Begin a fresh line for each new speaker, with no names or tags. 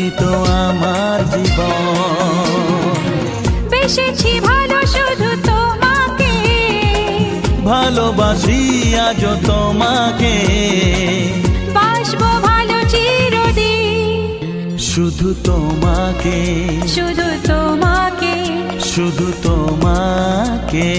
তুমি তো আমার জীবন।
বেসেছি ভালো শুধু তোমাকে,
ভালোবাসি আজ তোমাকে,
বাসবো ভালো চিরদিন।
শুধু তোমাকে,
শুধু তোমাকে,
শুধু তোমাকে।